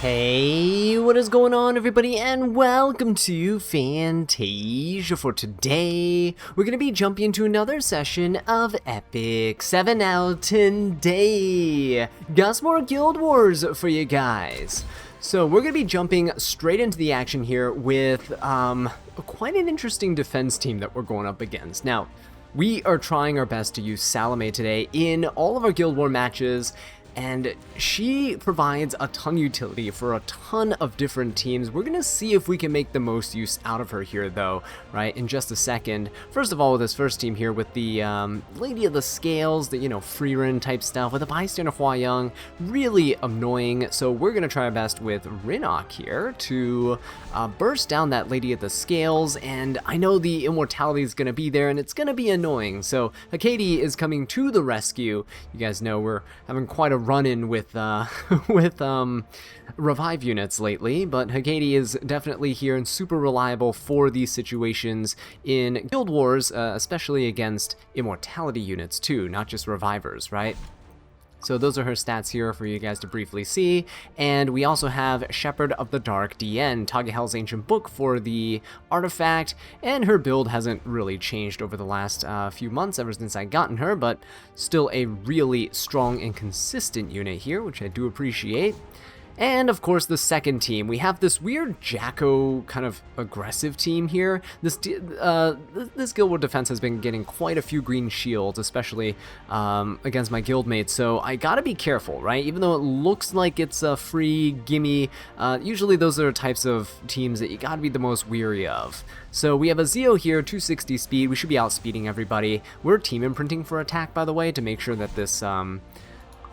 Hey, what is going on everybody, and welcome to Fantasia. For today, we're going to be jumping into another session of Epic 7 out 10 day. Got some more Guild Wars for you guys. So we're going to be jumping straight into the action here with quite an interesting defense team that we're going up against. Now, we are trying our best to use Salome today in all of our Guild War matches, and she provides a ton of utility for a ton of different teams. We're going to see if we can make the most use out of her here, though, right, in just a second. First of all, with this first team here, with the Lady of the Scales, the, free run type stuff, with the Bystander Hua-Young, really annoying. So we're going to try our best with Rinok here to burst down that Lady of the Scales, and I know the immortality is going to be there, and it's going to be annoying. So Hakati is coming to the rescue. You guys know we're having quite a run-in with revive units lately, but Hakati is definitely here and super reliable for these situations in Guild Wars, especially against immortality units too, not just revivers, right? So those are her stats here for you guys to briefly see. And we also have Shepherd of the Dark DN, Tagehel's Ancient Book for the artifact, and her build hasn't really changed over the last few months ever since I gotten her, but still a really strong and consistent unit here, which I do appreciate. And of course the second team, we have this weird Jacko kind of aggressive team here. This Guild War defense has been getting quite a few green shields, especially against my guildmates, so I gotta be careful, right? Even though it looks like it's a free gimme, usually those are types of teams that you gotta be the most weary of. So we have a Zeo here, 260 speed, we should be outspeeding everybody. We're team imprinting for attack, by the way, to make sure that this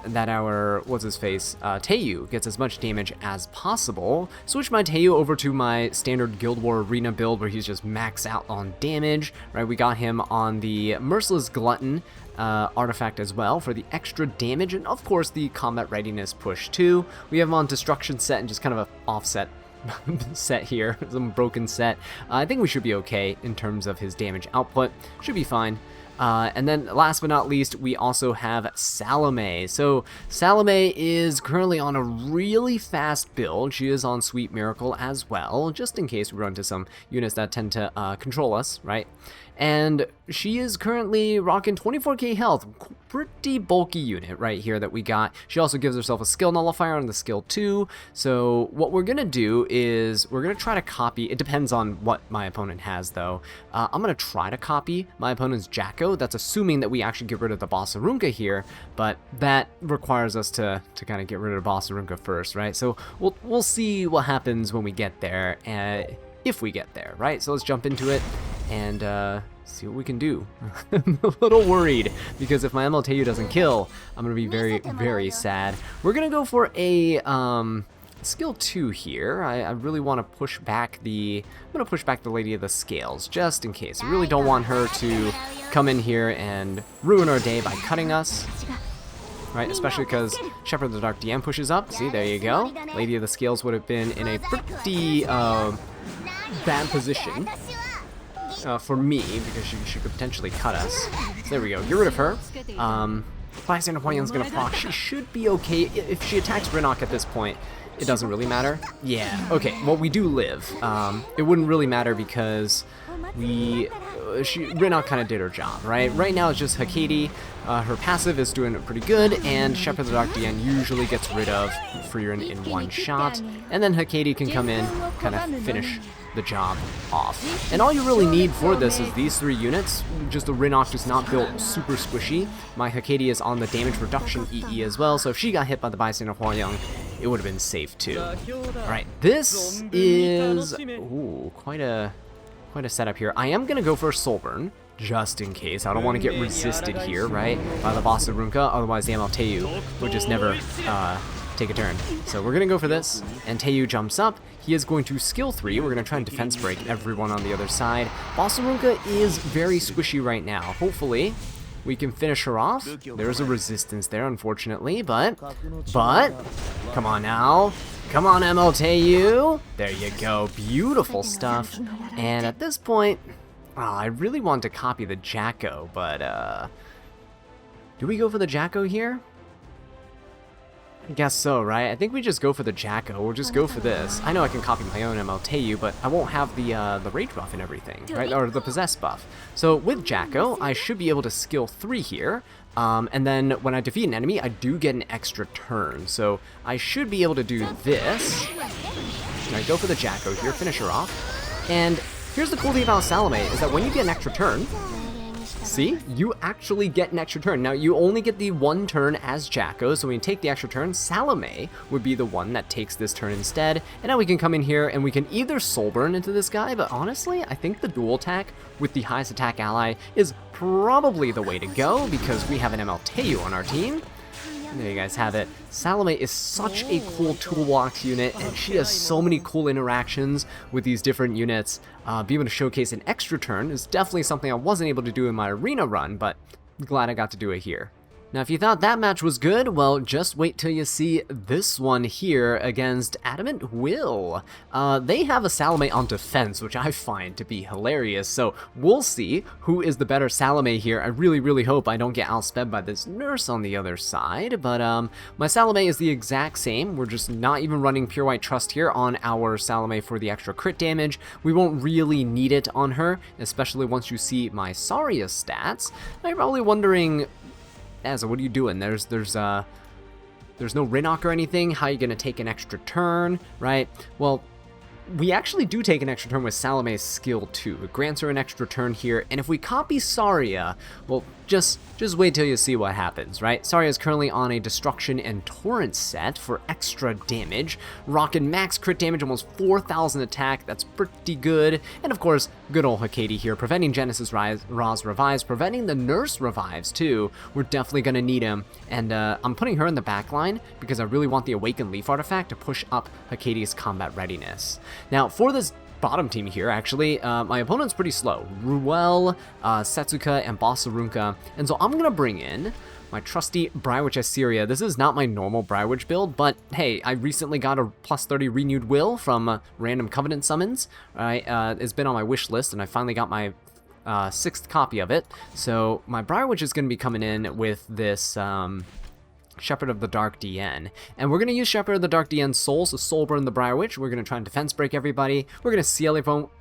that our, Teiyu gets as much damage as possible. Switch my Teiyu over to my standard Guild War Arena build where he's just max out on damage, right? We got him on the Merciless Glutton artifact as well for the extra damage, and of course the combat readiness push too. We have him on destruction set and just kind of a offset set here, some broken set. I think we should be okay in terms of his damage output, should be fine. And then last but not least, we also have Salome. So Salome is currently on a really fast build. She is on Sweet Miracle as well, just in case we run into some units that tend to control us, right? And she is currently rocking 24k health. Pretty bulky unit right here that we got. She also gives herself a skill nullifier on the skill 2. So what we're going to do is we're going to try to copy. It depends on what my opponent has, though. I'm going to try to copy my opponent's Jacko. That's assuming that we actually get rid of the Bossarunka here, but that requires us to kind of get rid of Bossarunka first, right? So we'll see what happens when we get there, if we get there, right? So let's jump into it and see what we can do. I'm a little worried because if my MLTU doesn't kill, I'm gonna be very, very sad. We're gonna go for a skill 2 here. I really want to push back I'm gonna push back the Lady of the Scales just in case. I really don't want her to come in here and ruin our day by cutting us, right? Especially because Shepherd of the Dark DM pushes up. See, there you go. Lady of the Scales would have been in a pretty bad position for me, because she could potentially cut us. So there we go, get rid of her. Bystander Hua-Young's gonna proc. She should be okay. If she attacks Rinok at this point, it doesn't really matter. Yeah, okay, well, we do live. It wouldn't really matter because Rinok kind of did her job, right? Right now it's just Hakati. Her passive is doing pretty good, and Shepherd of the Dark DN usually gets rid of Freerin in one shot, and then Hakati can come in, kind of finish the job off. And all you really need for this is these 3 units. Just the Rinok is not built super squishy. My Hakati is on the damage reduction EE as well, so if she got hit by the Bystander Hua-Young, it would have been safe too. Alright, this is quite a setup here. I am gonna go for a Soulburn, just in case. I don't want to get resisted here, right, by the Bossarunka, otherwise the MLTU would just never take a turn. So we're gonna go for this, and Teiyu jumps up. He is going to skill 3. We're gonna try and defense break everyone on the other side. Bossarunka is very squishy right now. Hopefully we can finish her off. There's a resistance there, unfortunately, but come on now. Come on, MLTU. There you go. Beautiful stuff. And at this point, I really want to copy the Jacko, but do we go for the Jacko here? I guess so, right? I think we just go for the Jacko. We'll just go for this. I know I can copy my own MLTU, but I won't have the rage buff and everything, right? Or the possess buff. So with Jacko, I should be able to skill 3 here. And then when I defeat an enemy, I do get an extra turn. So I should be able to do this. I go for the Jacko here, finish her off. And here's the cool thing about Salome, is that when you get an extra turn, see, you actually get an extra turn. Now, you only get the 1 turn as Jacko, so when you take the extra turn, Salome would be the one that takes this turn instead. And now we can come in here and we can either soul burn into this guy, but honestly, I think the dual attack with the highest attack ally is probably the way to go, because we have an MLTU on our team. And there you guys have it. Salome is such a cool toolbox unit, and she has so many cool interactions with these different units. Being able to showcase an extra turn is definitely something I wasn't able to do in my arena run, but glad I got to do it here. Now, if you thought that match was good, well, just wait till you see this one here against Adamant Will. They have a Salome on defense, which I find to be hilarious, so we'll see who is the better Salome here. I really, really hope I don't get outsped by this nurse on the other side, but my Salome is the exact same. We're just not even running Pure White Trust here on our Salome for the extra crit damage. We won't really need it on her, especially once you see my Saria stats. Now, you're probably wondering, Azza, what are you doing? There's no Rinnock or anything. How are you going to take an extra turn, right? Well, we actually do take an extra turn with Salome's skill 2. It grants her an extra turn here, and if we copy Saria, well, just wait till you see what happens, right? Saria is currently on a Destruction and Torrent set for extra damage, rocking max crit damage, almost 4,000 attack. That's pretty good. And of course, good old Hecate here, preventing Genesis Ra's revives, preventing the Nurse revives too. We're definitely gonna need him, and I'm putting her in the back line because I really want the Awakened Leaf artifact to push up Hecate's combat readiness. Now, for this bottom team here, actually, my opponent's pretty slow. Ruel, Setsuka, and Bossarunka. And so I'm going to bring in my trusty Briarwitch Assyria. This is not my normal Briarwitch build, but hey, I recently got a plus 30 Renewed Will from random Covenant summons. Right? It's been on my wish list, and I finally got my 6th copy of it. So my Briarwitch is going to be coming in with this Shepherd of the Dark DN. And we're going to use Shepherd of the Dark DN souls to soul burn the Briarwitch. We're going to try and defense break everybody. We're going to seal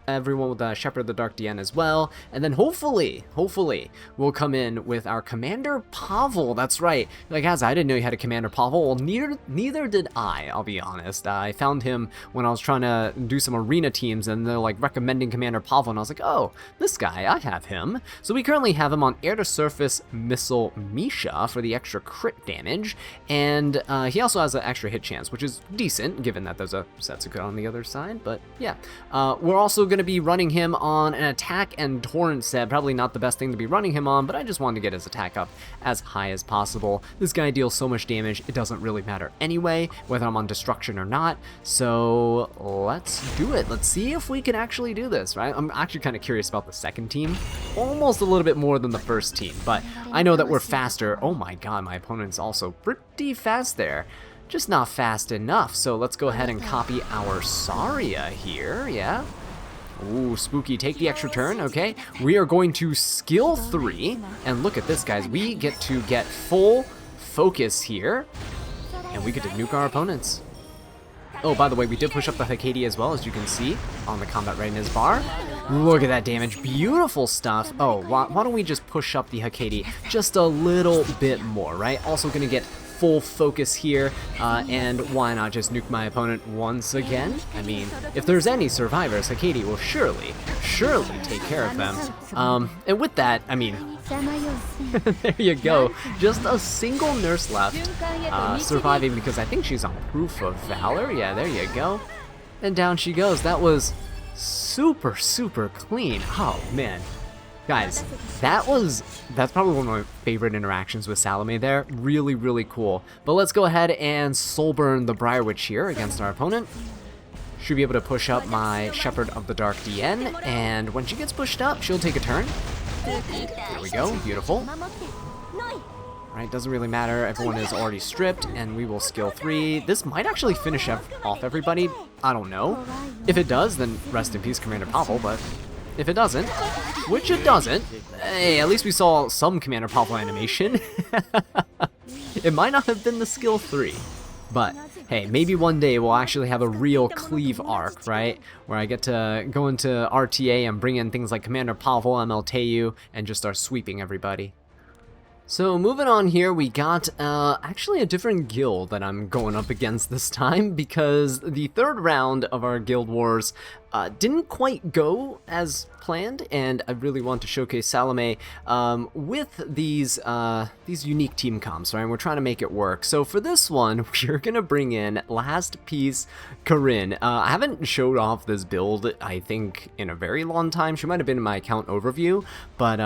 everyone with Shepherd of the Dark DN as well. And then hopefully, we'll come in with our Commander Pavel. That's right. Like, as I didn't know you had a Commander Pavel. Well, neither did I'll be honest. I found him when I was trying to do some arena teams, and they're like recommending Commander Pavel, and I was like, oh, this guy, I have him. So we currently have him on air-to-surface missile Misha for the extra crit damage. And he also has an extra hit chance, which is decent, given that there's a Setsuka on the other side. But yeah, we're also going to be running him on an attack and torrent set. Probably not the best thing to be running him on, but I just wanted to get his attack up as high as possible. This guy deals so much damage, it doesn't really matter anyway, whether I'm on destruction or not. So let's do it. Let's see if we can actually do this, right? I'm actually kind of curious about the second team, almost a little bit more than the first team, but I know that we're faster. Oh my god, my opponent's also pretty fast there. Just not fast enough. So let's go ahead and copy our Saria here, yeah? Ooh, spooky. Take the extra turn, okay? We are going to skill 3, and look at this, guys. We get to get full focus here, and we get to nuke our opponents. Oh, by the way, we did push up the Hecate as well, as you can see on the combat readiness bar. Look at that damage. Beautiful stuff. Oh, why don't we just push up the Hecate just a little bit more, right? Also gonna get full focus here, and why not just nuke my opponent once again? I mean, if there's any survivors, Hecate will surely take care of them. And with that, I mean, there you go. Just a single nurse left, surviving because I think she's on Proof of Valor. Yeah, there you go. And down she goes. That was super clean. Oh man, guys, that's probably one of my favorite interactions with Salome there. Really cool. But let's go ahead and soul burn the Briarwitch here against our opponent. Should be able to push up my Shepherd of the Dark DN, and when she gets pushed up, she'll take a turn. There we go, beautiful. Right, doesn't really matter, everyone is already stripped, and we will skill 3. This might actually finish off everybody, I don't know. If it does, then rest in peace Commander Pavel, but if it doesn't, which it doesn't, hey, at least we saw some Commander Pavel animation. It might not have been the skill 3. But hey, maybe one day we'll actually have a real cleave arc, right? Where I get to go into RTA and bring in things like Commander Pavel, MLTU, and just start sweeping everybody. So moving on here, we got actually a different guild that I'm going up against this time, because the third round of our guild wars didn't quite go as planned, and I really want to showcase Salome with these unique team comps, right? And we're trying to make it work. So for this one, we're gonna bring in Last Piece Corinne. I haven't showed off this build, I think, in a very long time. She might have been in my account overview, but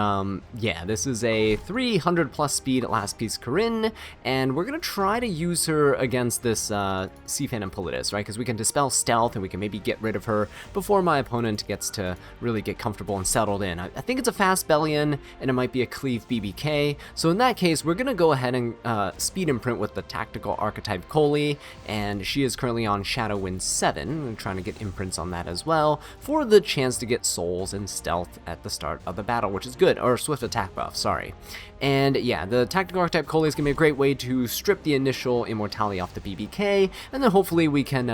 yeah, this is a 300 plus speed Last Piece Corinne, and we're gonna try to use her against this Seafan and Politis, right? Because we can dispel stealth and we can maybe get rid of her before my opponent gets to really get comfortable and settled in. I think it's a fast Bellion, and it might be a cleave BBK, so in that case, we're gonna go ahead and speed imprint with the tactical archetype Coley, and she is currently on Shadow Wind 7. I'm trying to get imprints on that as well, for the chance to get souls and stealth at the start of the battle, which is good, or swift attack buff, sorry. And yeah, the tactical archetype Coley is gonna be a great way to strip the initial immortality off the BBK, and then hopefully we can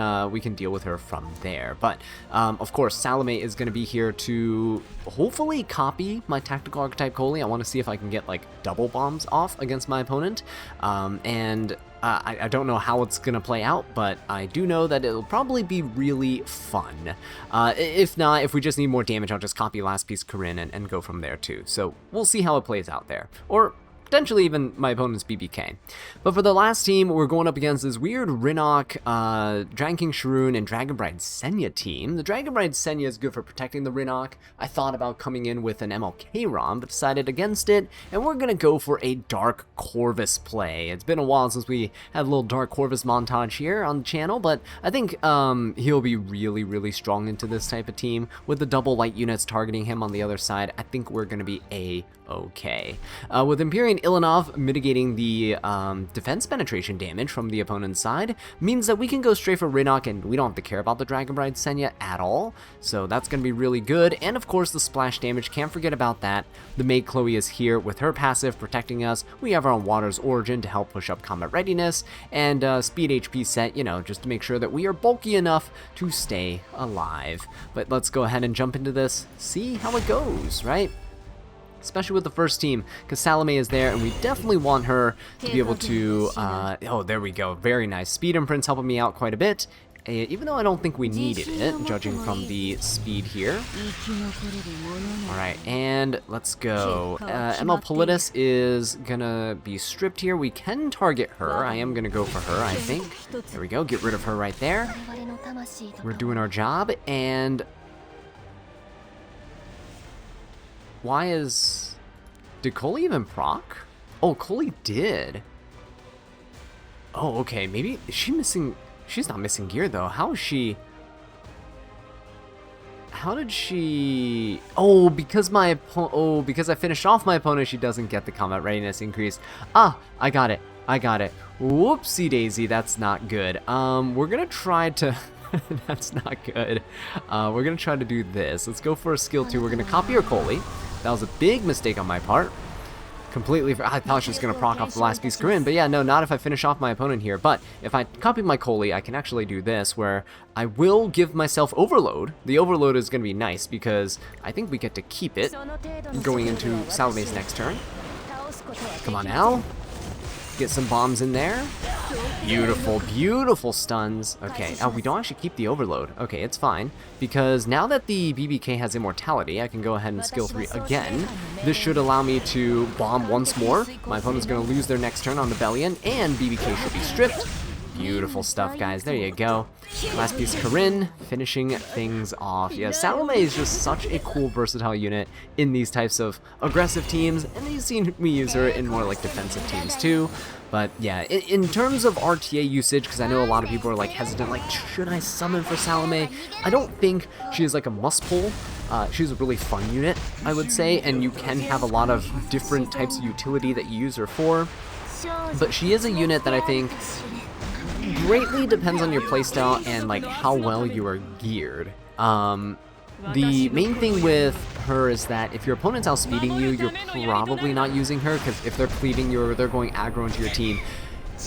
deal with her from there. But of course, Salome is gonna be here to hopefully copy my tactical archetype Coley. I want to see if I can get like double bombs off against my opponent, and I don't know how it's gonna play out, but I do know that it'll probably be really fun. If not, if we just need more damage, I'll just copy Last Piece Corinne and go from there too. So we'll see how it plays out there. Or potentially even my opponent's BBK. But for the last team, we're going up against this weird Rinnock, Dragon King Sharoon, and Dragon Bride Senya team. The Dragon Bride Senya is good for protecting the Rinnock. I thought about coming in with an MLK ROM, but decided against it, and we're gonna go for a Dark Corvus play. It's been a while since we had a little Dark Corvus montage here on the channel, but I think he'll be really, really strong into this type of team. With the double light units targeting him on the other side, I think we're gonna be okay. With Empyrean Ilanov mitigating the defense penetration damage from the opponent's side, means that we can go straight for Rinnock and we don't have to care about the Dragon Bride Senya at all, so that's going to be really good. And of course the splash damage, can't forget about that. The Maid Chloe is here with her passive protecting us. We have our own Water's Origin to help push up combat readiness, and speed HP set, you know, just to make sure that we are bulky enough to stay alive. But let's go ahead and jump into this, see how it goes, right? Especially with the first team, because Salome is there, and we definitely want her to be able to, oh, there we go, very nice. Speed imprints helping me out quite a bit, even though I don't think we needed it, judging from the speed here. Alright, and let's go. ML Politis is gonna be stripped here. We can target her. I am gonna go for her, I think. There we go, get rid of her right there. We're doing our job, and why is... Did Coley even proc? Oh, Coley did. Oh, okay, maybe... Is she missing... She's not missing gear, though. How is she... How did she... Oh, because my... Oh, because I finished off my opponent, she doesn't get the combat readiness increase. Ah, I got it. I got it. Whoopsie daisy, that's not good. We're gonna try to... That's not good. We're gonna try to do this. Let's go for a skill 2. We're gonna copy her Coley. That was a big mistake on my part. Completely, I thought she was gonna proc off the Last Piece Corinne, but yeah, no, not if I finish off my opponent here. But if I copy my Coley, I can actually do this, where I will give myself Overload. The Overload is gonna be nice, because I think we get to keep it going into Salome's next turn. Come on now. Get some bombs in there. Beautiful, beautiful stuns. Okay, oh, we don't actually keep the Overload. Okay, it's fine, because now that the BBK has immortality, I can go ahead and skill 3 again. This should allow me to bomb once more. My opponent's going to lose their next turn on the Bellion, and BBK should be stripped. Beautiful stuff, guys. There you go. Last Piece Corinne, finishing things off. Yeah, Salome is just such a cool, versatile unit in these types of aggressive teams, and you've seen me use her in more like defensive teams too. But yeah, in terms of RTA usage, because I know a lot of people are like hesitant, like, should I summon for Salome? I don't think she is like a must pull. She's a really fun unit, I would say, and you can have a lot of different types of utility that you use her for. But she is a unit that I think greatly depends on your playstyle and like how well you are geared. The main thing with her is that if your opponent's outspeeding you, you're probably not using her, because if they're cleaving you or they're going aggro into your team,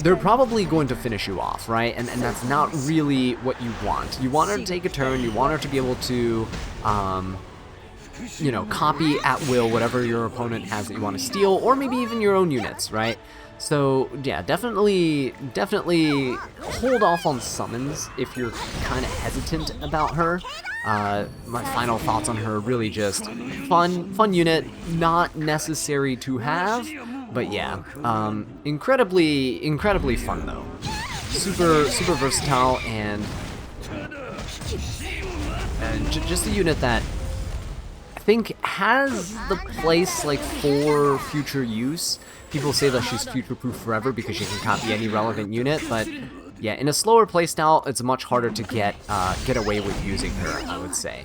they're probably going to finish you off, right? And that's not really what you want. You want her to take a turn, you want her to be able to, you know, copy at will whatever your opponent has that you want to steal, or maybe even your own units, right? So yeah, definitely hold off on summons if you're kind of hesitant about her. My final thoughts on her, really just fun unit, not necessary to have, but yeah, incredibly fun though. Super versatile, and just a unit that I think has the place like for future use. People say that she's future-proof forever because she can copy any relevant unit, but yeah, in a slower playstyle, it's much harder to get away with using her, I would say.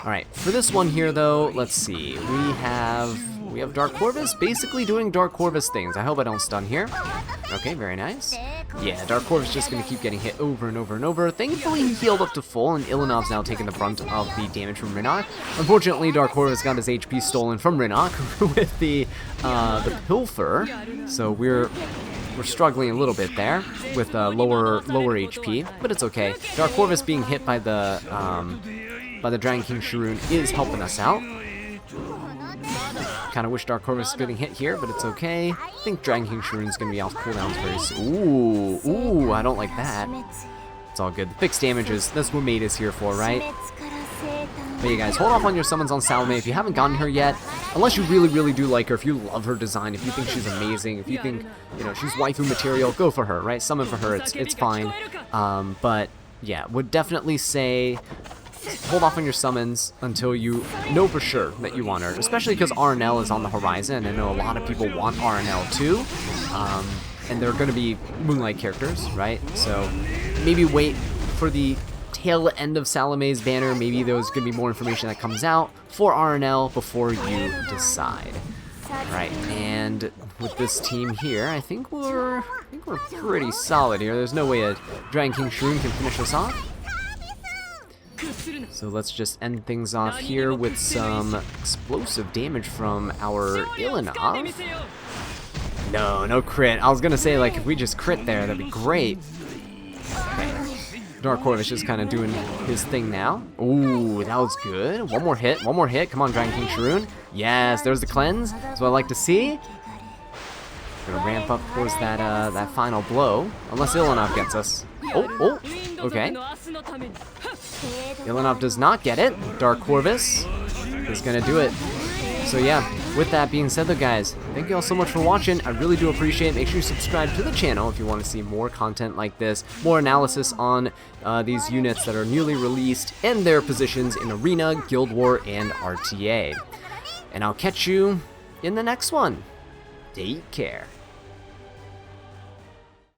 All right, for this one here though, let's see. We have Dark Corvus basically doing Dark Corvus things. I hope I don't stun here. Okay, very nice. Yeah, Dark Corvus just gonna keep getting hit over and over and over. Thankfully, he healed up to full, and Ilanov's now taking the brunt of the damage from Rinok. Unfortunately, Dark Corvus got his HP stolen from Rinok with the Pilfer, so we're struggling a little bit there with lower HP, but it's okay. Dark Corvus being hit by the Dragon King Sharoon is helping us out. Kind of wish Dark Corvus was getting hit here, but it's okay. I think Dragon King Sharoon's gonna be off cooldowns very soon. Ooh, I don't like that. It's all good. The fixed damages, that's what Maid is here for, right? But you guys, hold off on your summons on Salome if you haven't gotten her yet. Unless you really do like her, if you love her design, if you think she's amazing, if you think, you know, she's waifu material, go for her, right? Summon for her, it's fine. But yeah, would definitely say hold off on your summons until you know for sure that you want her, especially because RNL is on the horizon, and I know a lot of people want RNL too, and they're going to be Moonlight characters, right? So maybe wait for the tail end of Salome's banner. Maybe there's going to be more information that comes out for RNL before you decide. Right, and with this team here, I think we're pretty solid here. There's no way a Dragon King Sharoon can finish us off. So let's just end things off here with some explosive damage from our Ilanov. No crit. I was gonna say, like, if we just crit there, that'd be great. Okay. Dark Corvus just kind of doing his thing now. Ooh, that was good. One more hit. Come on, Dragon King Sharoon. Yes, there's the cleanse. That's what I like to see. Gonna ramp up towards that final blow, unless Ilanov gets us. Oh, okay. Ilanov does not get it. Dark Corvus is gonna do it. So yeah, with that being said though, guys, thank you all so much for watching. I really do appreciate it. Make sure you subscribe to the channel if you want to see more content like this, more analysis on these units that are newly released and their positions in Arena, Guild War, and RTA. And I'll catch you in the next one. Take care.